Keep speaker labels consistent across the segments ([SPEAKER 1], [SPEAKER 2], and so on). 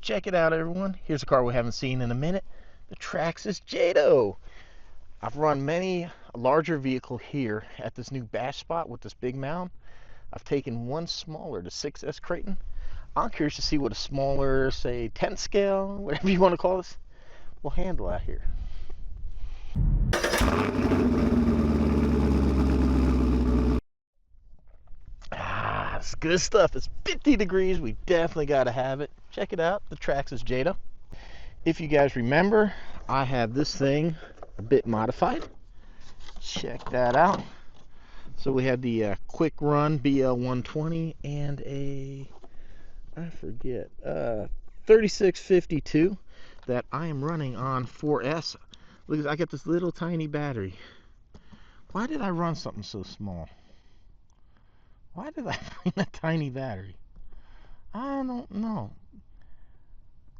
[SPEAKER 1] Check it out, everyone. Here's a car we haven't seen in a minute. The TRAXXAS Jato. I've run many a larger vehicle here at this new bash spot with this big mound. I've taken one smaller, the 6S Creighton. I'm curious to see what a smaller, say 10 scale, whatever you want to call this, will handle out here. It's good stuff. It's 50 degrees. We definitely got to have it. Check it out, the TRAXXAS Jato. If you guys remember, I have this thing a bit modified. Check that out. So we have the quick run BL120 and a, I forget, 3652 that I am running on 4S. Look, I got this little tiny battery. Why did I run something so small? Why did I bring a tiny battery? I don't know.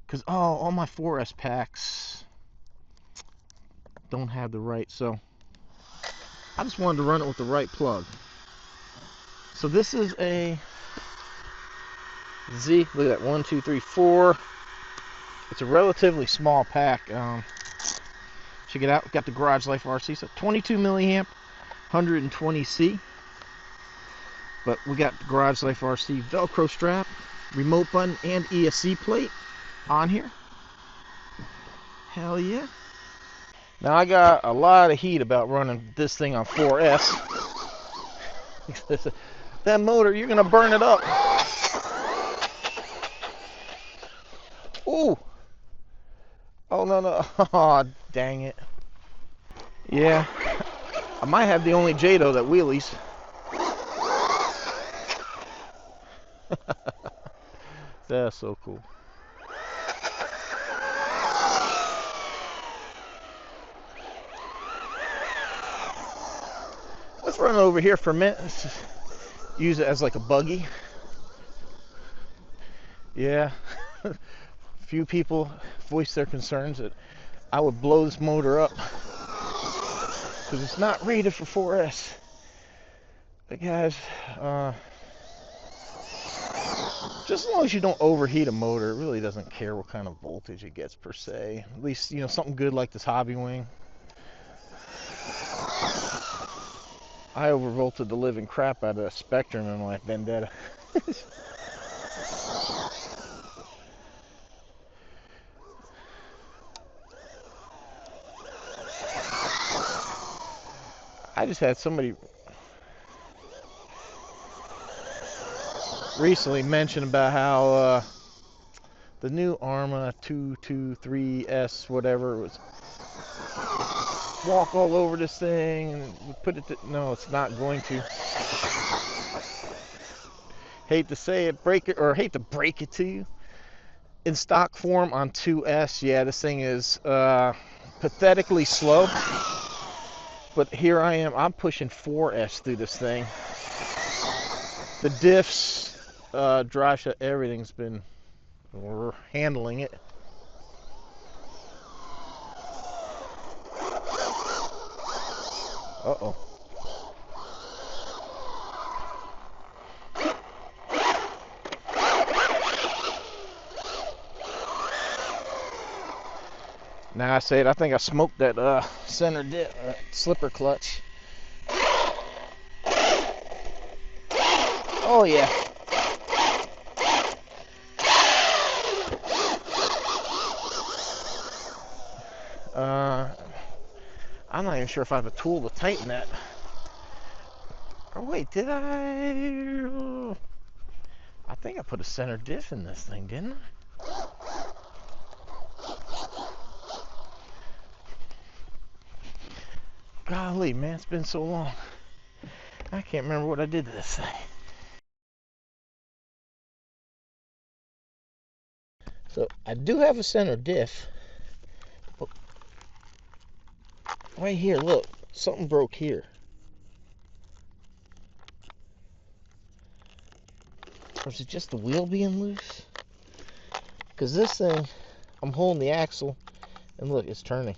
[SPEAKER 1] Because, all my 4S packs don't have the right, so I just wanted to run it with the right plug. So this is a Z, look at that, 1, 2, 3, 4. It's a relatively small pack. Check it out, got the Garage Life RC, so 22 milliamp, 120C. But we got the Garage Life RC Velcro strap, remote button, and ESC plate on here. Hell yeah. Now I got a lot of heat about running this thing on 4S. That motor, you're gonna burn it up. Ooh. Oh no. Oh, dang it. Yeah. I might have the only Jato that wheelies. That's so cool. Let's run it over here for a minute. Let's just use it as like a buggy. Yeah. Few people voiced their concerns that I would blow this motor up because it's not rated for 4S. But guys, just as long as you don't overheat a motor, it really doesn't care what kind of voltage it gets per se. At least, you know, something good like this Hobby Wing. I overvolted the living crap out of a Spectrum in my Vendetta. I just had somebody recently mention about how the new Arma 223S whatever was walk all over this thing and we put it to, no, it's not going to. Hate to say it, break it, or hate to break it to you. In stock form on 2S, yeah, this thing is pathetically slow. But here I am, I'm pushing 4S through this thing. The diffs, drive shot, everything's been, we're handling it. Uh-oh. Now I say it, I think I smoked that center dip, slipper clutch. Oh yeah. I'm not even sure if I have a tool to tighten that. Oh wait, did I? I think I put a center diff in this thing, didn't I? Golly, man, it's been so long. I can't remember what I did to this thing. So I do have a center diff. But right here, look, something broke here. Or is it just the wheel being loose? Because this thing, I'm holding the axle, and look, it's turning.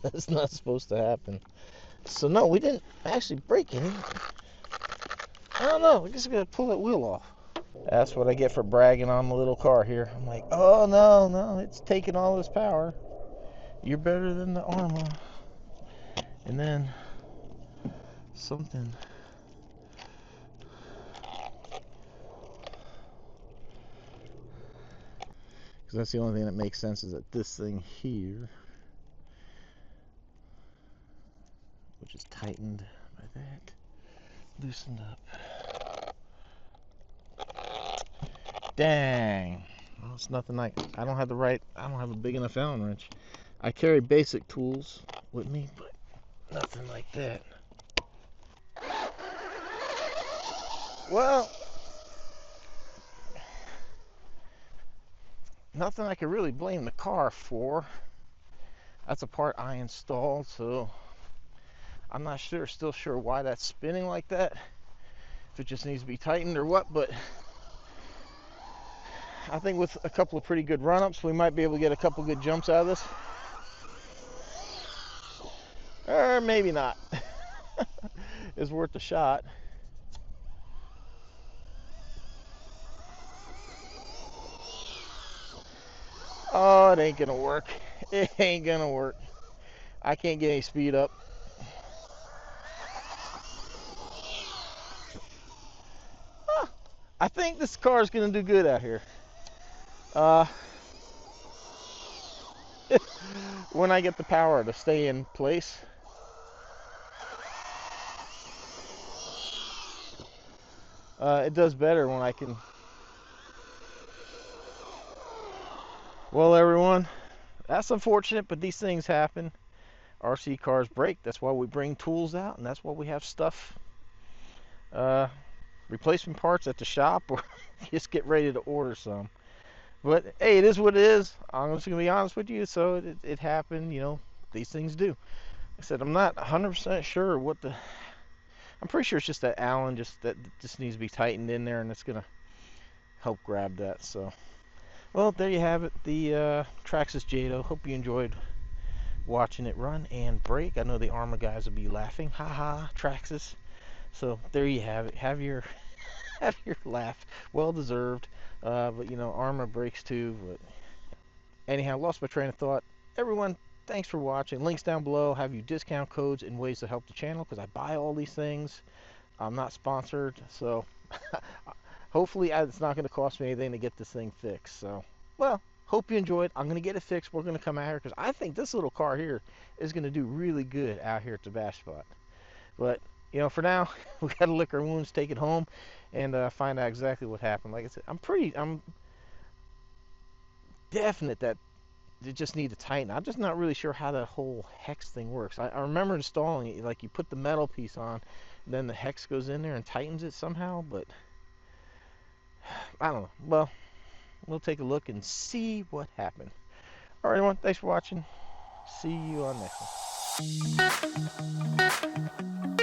[SPEAKER 1] That's not supposed to happen. So no, we didn't actually break any. I don't know, I guess I gotta pull that wheel off. That's what I get for bragging on the little car here. I'm like, oh no, no, it's taking all this power. You're better than the Arma. And then something. Because that's the only thing that makes sense is that this thing here, which is tightened by that, loosened up. Dang. Well, it's nothing like, I don't have a big enough Allen wrench. I carry basic tools with me, but nothing like that. Well, nothing I could really blame the car for. That's a part I installed, so I'm not still sure why that's spinning like that. If it just needs to be tightened or what, but I think with a couple of pretty good run-ups, we might be able to get a couple good jumps out of this. Or maybe not. It's worth a shot. Oh, it ain't gonna work. It ain't gonna work. I can't get any speed up. I think this car is gonna do good out here. When I get the power to stay in place. It does better when I can. Well, everyone, that's unfortunate, but these things happen. RC cars break. That's why we bring tools out, and that's why we have stuff, replacement parts at the shop, or just get ready to order some. But hey, it is what it is. I'm just gonna be honest with you. So it happened. You know, these things do. I said I'm not 100% sure what the. I'm pretty sure it's just that Allen just needs to be tightened in there, and it's gonna help grab that. So, well, there you have it. The TRAXXAS Jato. Hope you enjoyed watching it run and break. I know the Arma guys will be laughing. Haha, TRAXXAS. So there you have it. Have your laugh. Well deserved. But you know, Arma breaks too. But anyhow, lost my train of thought. Everyone, thanks for watching. Links down below have you discount codes and ways to help the channel, because I buy all these things. I'm not sponsored, so hopefully it's not going to cost me anything to get this thing fixed. So, well, hope you enjoyed. I'm going to get it fixed. We're going to come out here because I think this little car here is going to do really good out here at the bash spot. But you know, for now, we got to lick our wounds, take it home, and find out exactly what happened. Like I said, I'm definite that they just need to tighten. I'm just not really sure how that whole hex thing works. I remember installing it, like you put the metal piece on, then the hex goes in there and tightens it somehow, but I don't know. Well, we'll take a look and see what happened. All right, everyone, thanks for watching. See you on next one.